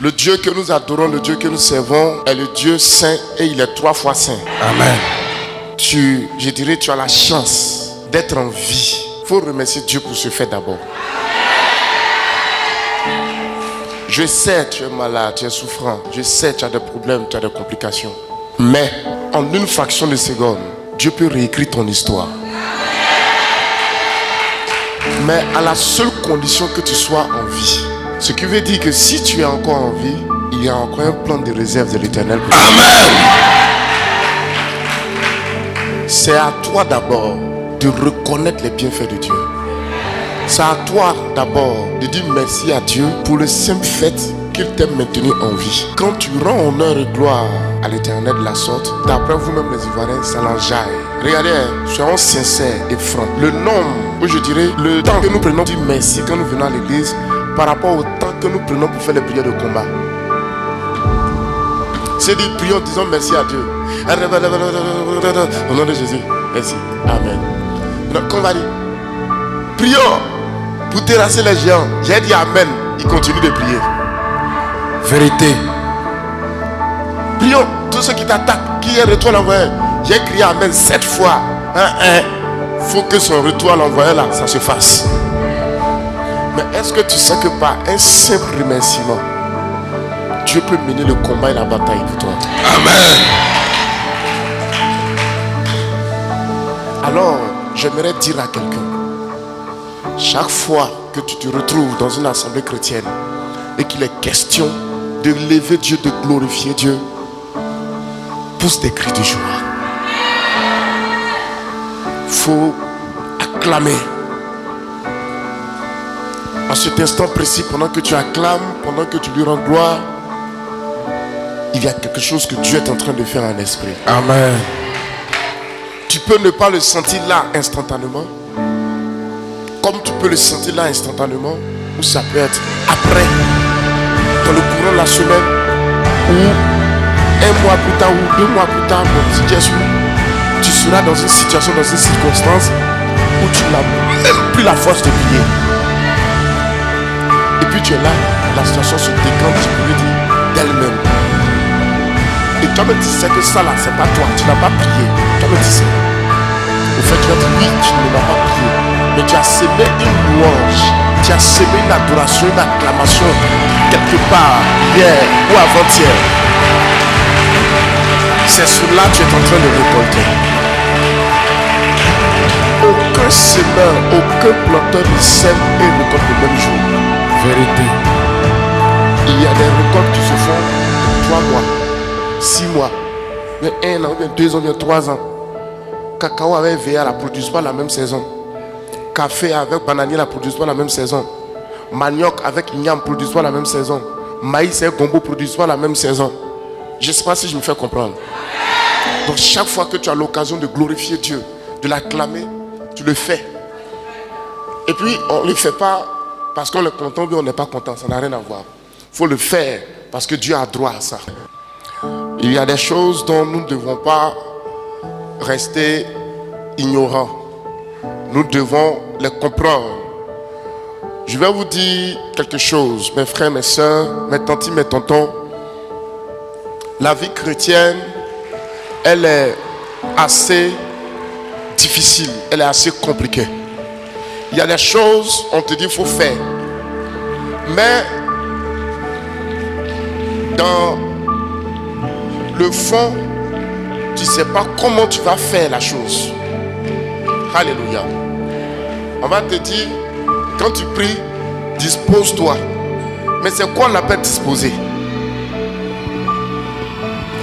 Le Dieu que nous adorons, le Dieu que nous servons est le Dieu saint et il est 3 fois saint. Amen. Je dirais, tu as la chance d'être en vie. Il faut remercier Dieu pour ce fait d'abord. Je sais, tu es malade, tu es souffrant. Je sais, tu as des problèmes, tu as des complications. Mais en une fraction de seconde, Dieu peut réécrire ton histoire. Mais à la seule condition que tu sois en vie. Ce qui veut dire que si tu es encore en vie, il y a encore un plan de réserve de l'Éternel pour toi. Amen. C'est à toi d'abord de reconnaître les bienfaits de Dieu. C'est à toi d'abord de dire merci à Dieu pour le simple fait qu'il t'ait maintenu en vie. Quand tu rends honneur et gloire à l'Éternel de la sorte, d'après vous-même les Ivoiriens, ça l'enjaille. Regardez, soyons sincères et francs. Le nombre, ou je dirais, le temps que nous prenons pour dire merci quand nous venons à l'église par rapport au temps que nous prenons pour faire les prières de combat. C'est dit, prions, disons merci à Dieu. Au nom de Jésus, merci. Amen. Donc, on va dire, prions pour terrasser les géants. J'ai dit Amen. Il continue de prier. Vérité. Prions tous ceux qui t'attaquent, qui est retour à l'envoyé. J'ai crié Amen 7 fois. Il faut que son retour à l'envoyé là, ça se fasse. Mais est-ce que tu sais que par un simple remerciement, Dieu peut mener le combat et la bataille pour toi? Amen. Alors, j'aimerais dire à quelqu'un, chaque fois que tu te retrouves dans une assemblée chrétienne et qu'il est question de lever Dieu, de glorifier Dieu, pousse des cris de joie. Faut acclamer. À cet instant précis, pendant que tu acclames, pendant que tu lui rends gloire, il y a quelque chose que Dieu est en train de faire en esprit. Amen. Tu peux ne pas le sentir là instantanément, comme tu peux le sentir là instantanément, ou ça peut être après, dans le courant de la semaine, ou un mois plus tard, ou 2 mois plus tard, mon petit Jésus, tu seras dans une situation, dans une circonstance où tu n'as même plus la force de prier. Et puis tu es là, la situation se décante, tu peux dire, d'elle-même. Et toi me dis, c'est que ça là, c'est pas toi, tu n'as pas prié. Toi me dis ça. Au fait, tu vas dire, oui, tu ne m'as pas prié. Mais tu as semé une louange, tu as semé une adoration, une acclamation, quelque part, hier ou avant-hier. C'est cela que tu es en train de récolter. Aucun semeur, aucun planteur ne sème et récolte le même jour. Vérité. Il y a des récoltes qui se font 3 mois, 6 mois, bien 1 an, bien 2 ans, bien 3 ans. Cacao avec VA ne produisent pas la même saison. Café avec bananier ne produisent pas la même saison. Manioc avec igname ne produisent pas la même saison. Maïs et gombo ne produisent pas la même saison. Je ne sais pas si je me fais comprendre. Donc chaque fois que tu as l'occasion de glorifier Dieu, de l'acclamer, tu le fais. Et puis on ne le fait pas parce qu'on est content ou on n'est pas content. Ça n'a rien à voir. Il faut le faire parce que Dieu a droit à ça. Il y a des choses dont nous ne devons pas rester ignorants. Nous devons les comprendre. Je vais vous dire quelque chose, mes frères, mes soeurs, mes tantis, mes tontons. La vie chrétienne, elle est assez difficile, elle est assez compliquée. Il y a des choses, on te dit, il faut faire. Mais dans le fond, tu ne sais pas comment tu vas faire la chose. Alléluia. On va te dire, quand tu pries, dispose-toi. Mais c'est quoi on appelle disposer?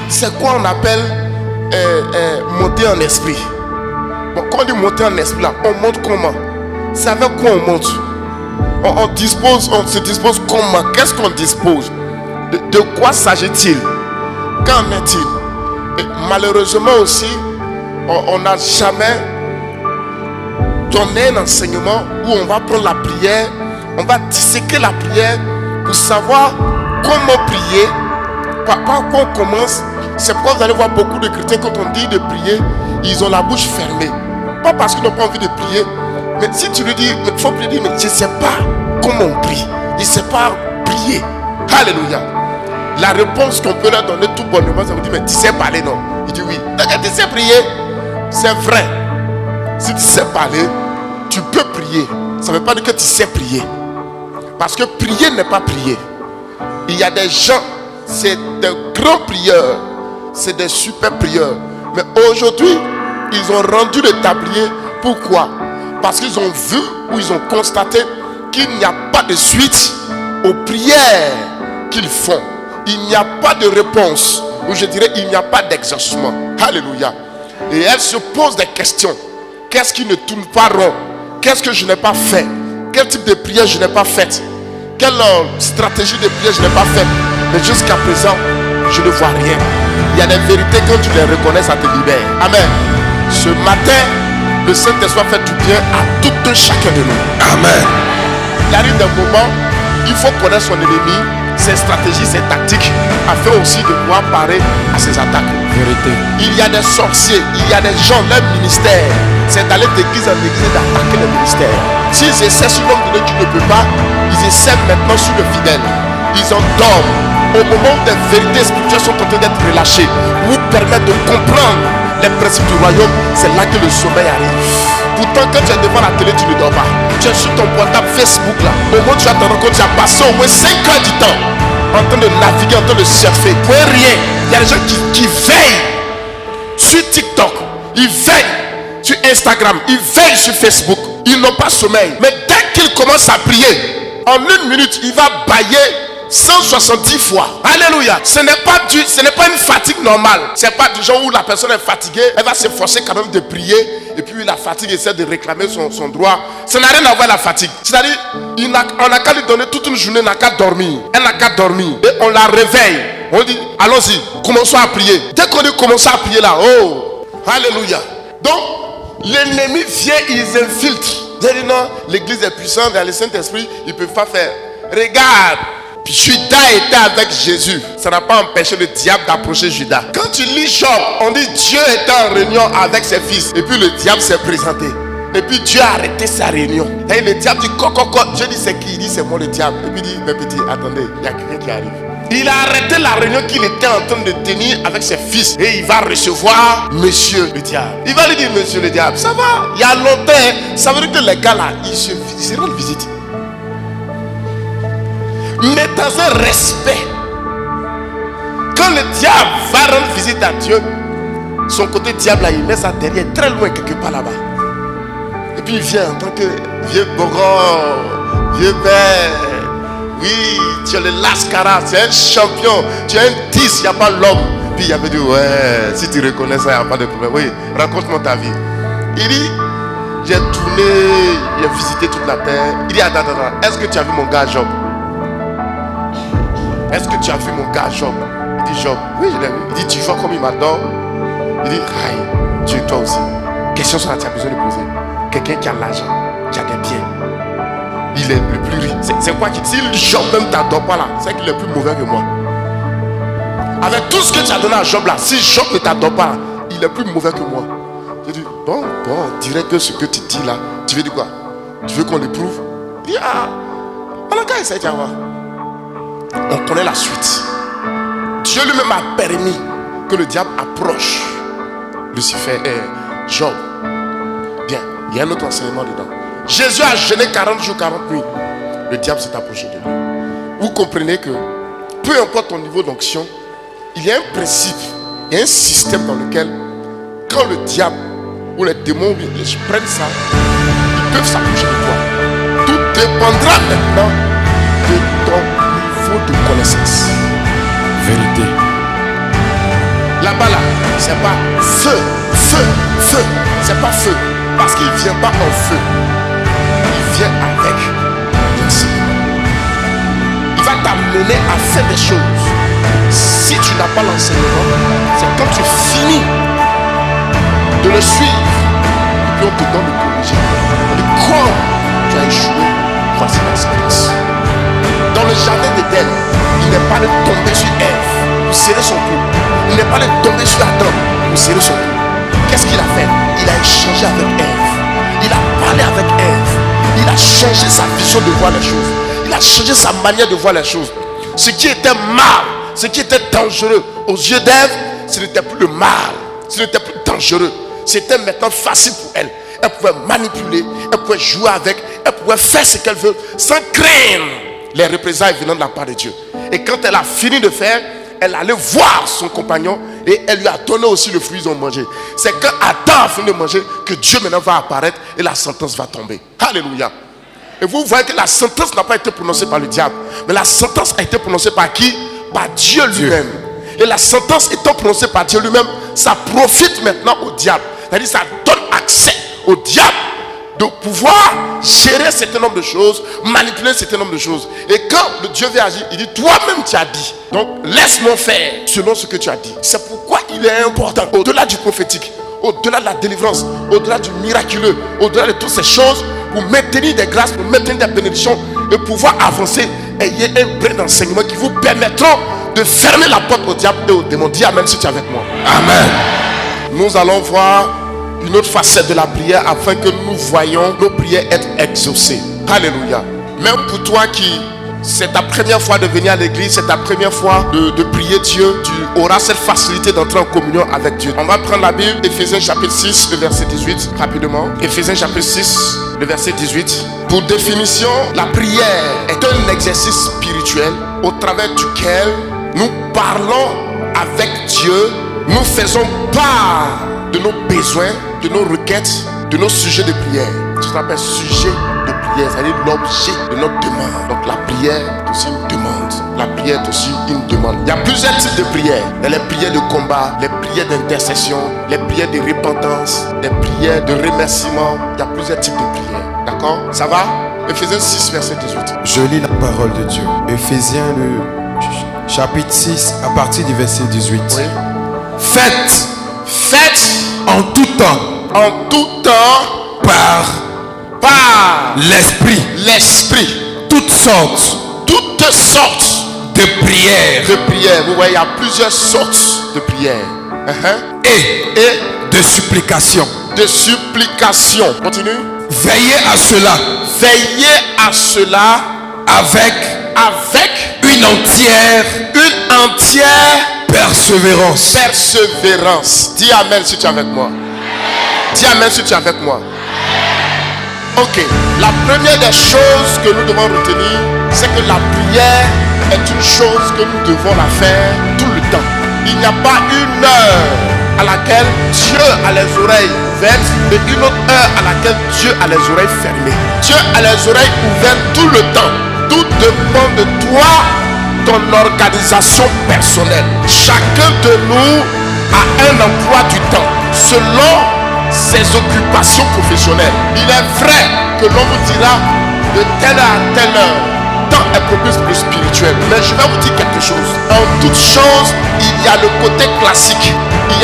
C'est quoi on appelle monter en esprit? Bon, quand on dit monter en esprit, là, on monte comment? C'est avec quoi on monte? On dispose, on se dispose comment? Qu'est-ce qu'on dispose? De quoi s'agit-il? Qu'en est-il? Et malheureusement aussi, on n'a jamais donné un enseignement où on va prendre la prière, on va disséquer la prière pour savoir comment prier. Par quoi on commence? C'est pourquoi vous allez voir beaucoup de chrétiens, quand on dit de prier, ils ont la bouche fermée. Pas parce qu'ils n'ont pas envie de prier, mais si tu lui dis, il faut prier, mais je ne sais pas comment on prie. Je ne sais pas prier. Alléluia. La réponse qu'on peut leur donner tout bonnement, ça vous dit, mais tu sais parler, non? Il dit oui. Donc tu sais prier. C'est vrai. Si tu sais parler, tu peux prier. Ça ne veut pas dire que tu sais prier. Parce que prier n'est pas prier. Il y a des gens, c'est de grands prieurs, c'est des super prieurs. Mais aujourd'hui, ils ont rendu le tablier. Pourquoi? Parce qu'ils ont vu ou ils ont constaté qu'il n'y a pas de suite aux prières qu'ils font. Il n'y a pas de réponse. Ou je dirais, il n'y a pas d'exaucement. Alléluia. Et elle se pose des questions. Qu'est-ce qui ne tourne pas rond? Qu'est-ce que je n'ai pas fait? Quel type de prière je n'ai pas faite? Quelle stratégie de prière je n'ai pas faite? Mais jusqu'à présent, je ne vois rien. Il y a des vérités, quand tu les reconnais, ça te libère. Amen. Ce matin, le Saint-Esprit fait du bien à tout un chacun de nous. Amen. Il arrive des moments, il faut connaître son ennemi, ses stratégies, ses tactiques, afin aussi de pouvoir parer à ses attaques. Vérité. Il y a des sorciers, il y a des gens, leur ministère, c'est d'aller d'église en église et d'attaquer le ministère. S'ils essaient sur l'homme de Dieu qui ne peut pas, ils essaient maintenant sur le fidèle. Ils endorment. Au moment où des vérités spirituelles sont en train d'être relâchées, vous permettent de comprendre les principes du royaume, c'est là que le sommeil arrive. Pourtant, quand tu es devant la télé, tu ne dors pas. Tu es sur ton portable Facebook là. Au moment où tu as ton rencontre, tu as passé au moins 5 heures du temps en train de naviguer, en train de surfer. Pour rien. Il y a des gens qui veillent sur TikTok, ils veillent sur Instagram, ils veillent sur Facebook. Ils n'ont pas sommeil. Mais dès qu'ils commencent à prier, en 1 minute, il va bailler 170 fois. Alléluia. Ce n'est pas une fatigue normale. C'est pas du genre où la personne est fatiguée, elle va s'efforcer quand même de prier, et puis la fatigue essaie de réclamer son droit. Ça n'a rien à voir avec la fatigue. C'est-à-dire, on n'a qu'à lui donner toute une journée, n'a qu'à dormir. Elle n'a qu'à dormir. Et on la réveille. On dit, allons-y, commençons à prier. Dès qu'on dit commençons à prier là, oh, alléluia. Donc, l'ennemi vient, ils infiltrent. Ils disent non, l'église est puissante, il y a le Saint-Esprit, ils ne peuvent pas faire. Regarde. Judas était avec Jésus. Ça n'a pas empêché le diable d'approcher Judas. Quand tu lis Job, on dit Dieu était en réunion avec ses fils. Et puis le diable s'est présenté. Et puis Dieu a arrêté sa réunion. Et le diable dit coco. Dieu dit c'est qui? Il dit c'est moi le diable. Et puis il dit mais petit, attendez, il y a quelqu'un qui arrive. Il a arrêté la réunion qu'il était en train de tenir avec ses fils. Et il va recevoir monsieur le diable. Il va lui dire monsieur le diable, ça va, il y a longtemps. Ça veut dire que les gars là, ils se rendent visite. Mais dans un respect. Quand le diable va rendre visite à Dieu, son côté diable là, il met ça derrière, très loin, quelque part là-bas. Et puis il vient en tant que vieux bourgon, vieux père. Oui, tu es le Lascara, tu es un champion, tu es un 10, il n'y a pas l'homme. Puis il avait dit, ouais, si tu reconnais ça, il n'y a pas de problème. Oui, raconte-moi ta vie. Il dit, j'ai tourné, j'ai visité toute la terre. Il dit, attends, est-ce que tu as vu mon gars Job? Est-ce que tu as vu mon gars Job? Il dit Job, oui je l'ai vu. Il dit tu vois comme il m'adore. Il dit aïe, tu es toi aussi. Question sur laquelle tu as besoin de poser. Quelqu'un qui a l'argent, qui a des biens. Il est le plus riche. C'est quoi qui... Si Job même ne t'adore pas là, c'est qu'il est plus mauvais que moi. Avec tout ce que tu as donné à Job là, si Job ne t'adore pas là, il est plus mauvais que moi. J'ai dit bon, on dirait que ce que tu dis là, tu veux dire quoi? Tu veux qu'on le prouve? Il dit ah, alors quand il essaie de voir. On connaît la suite. Dieu lui-même a permis que le diable approche Lucifer et Job. Bien, il y a un autre enseignement dedans. Jésus a jeûné 40 jours, 40 nuits. Le diable s'est approché de lui. Vous comprenez que peu importe ton niveau d'onction, il y a un principe, il y a un système dans lequel quand le diable ou les démons prennent ça, ils peuvent s'approcher de toi. Tout dépendra maintenant de ton de connaissance. Vérité. Là-bas là, c'est pas feu. C'est pas feu. Parce qu'il vient pas en feu. Il vient avec l'enseignement. Il va t'amener à faire des choses. Si tu n'as pas l'enseignement, c'est quand tu finis de le suivre, et puis on te donne le corriger. On dit quoi? Tu as échoué, voici l'expérience. Dans le jardin d'Éden, il n'est pas de tomber sur Ève pour serrer son cou. Il n'est pas de tomber sur Adam pour serrer son cou. Qu'est-ce qu'il a fait? Il a échangé avec Ève. Il a parlé avec Ève. Il a changé sa vision de voir les choses. Il a changé sa manière de voir les choses. Ce qui était mal, ce qui était dangereux aux yeux d'Ève, ce n'était plus le mal, ce n'était plus dangereux. C'était maintenant facile pour elle. Elle pouvait manipuler, elle pouvait jouer avec, elle pouvait faire ce qu'elle veut sans craindre les représailles venant de la part de Dieu. Et quand elle a fini de faire, elle allait voir son compagnon et elle lui a donné aussi le fruit qu'ils ont mangé. C'est quand Adam a fini de manger que Dieu maintenant va apparaître et la sentence va tomber. Alléluia. Et vous voyez que la sentence n'a pas été prononcée par le diable, mais la sentence a été prononcée par qui? Par Dieu lui-même. Et la sentence étant prononcée par Dieu lui-même, ça profite maintenant au diable. C'est-à-dire ça donne accès au diable de pouvoir gérer un certain nombre de choses, manipuler un certain nombre de choses. Et quand le Dieu veut agir, il dit toi-même tu as dit. Donc laisse-moi faire selon ce que tu as dit. C'est pourquoi il est important, au-delà du prophétique, au-delà de la délivrance, au-delà du miraculeux, au-delà de toutes ces choses, pour maintenir des grâces, pour maintenir des bénédictions et pouvoir avancer, ayez un brin d'enseignement qui vous permettront de fermer la porte au diable et au démon. Dis amen si tu es avec moi. Amen. Nous allons voir une autre facette de la prière afin que nous voyions nos prières être exaucées. Alléluia. Même pour toi qui c'est ta première fois de venir à l'église, c'est ta première fois de prier Dieu, tu auras cette facilité d'entrer en communion avec Dieu. On va prendre la Bible, Éphésiens chapitre 6, le verset 18, rapidement. Éphésiens chapitre 6, le verset 18. Pour définition, la prière est un exercice spirituel au travers duquel nous parlons avec Dieu, nous faisons part de nos besoins, de nos requêtes, de nos sujets de prière. Ça s'appelle sujet de prière, c'est-à-dire l'objet de notre demande. Donc la prière est aussi une demande. La prière est aussi une demande. Il y a plusieurs types de prières. Il y a les prières de combat, les prières d'intercession, les prières de repentance, les prières de remerciement. Il y a plusieurs types de prières. D'accord? Ça va? Éphésiens 6, verset 18. Je lis la parole de Dieu. Éphésiens, le chapitre 6, à partir du verset 18. Oui. Faites En tout temps, par l'esprit toutes sortes de prières Vous voyez, il y a plusieurs sortes de prières. et de supplications. Continue. Veillez à cela avec une entière persévérance. Dis amen si tu es avec moi. Ok. La première des choses que nous devons retenir, c'est que la prière est une chose que nous devons la faire tout le temps. Il n'y a pas une heure à laquelle Dieu a les oreilles ouvertes et une autre heure à laquelle Dieu a les oreilles fermées. Dieu a les oreilles ouvertes tout le temps. Tout dépend de toi, ton organisation personnelle. Chacun de nous a un emploi du temps selon ses occupations professionnelles. Il est vrai que l'on vous dira de telle heure à telle heure, temps est propice pour le spirituel. Mais je vais vous dire quelque chose. En toute chose, il y a le côté classique. Il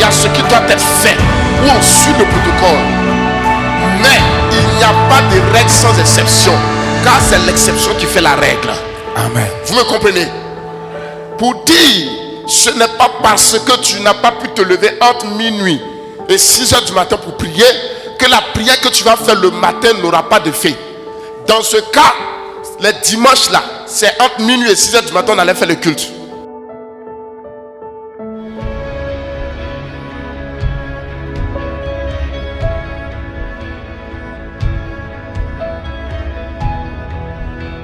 y a ce qui doit être fait, où on suit le protocole. Mais il n'y a pas de règle sans exception, car c'est l'exception qui fait la règle. Amen. Vous me comprenez? Pour dire, ce n'est pas parce que tu n'as pas pu te lever entre minuit et 6 heures du matin pour prier que la prière que tu vas faire le matin n'aura pas de fait. Dans ce cas, les dimanches là, c'est entre minuit et 6 heures du matin on allait faire le culte.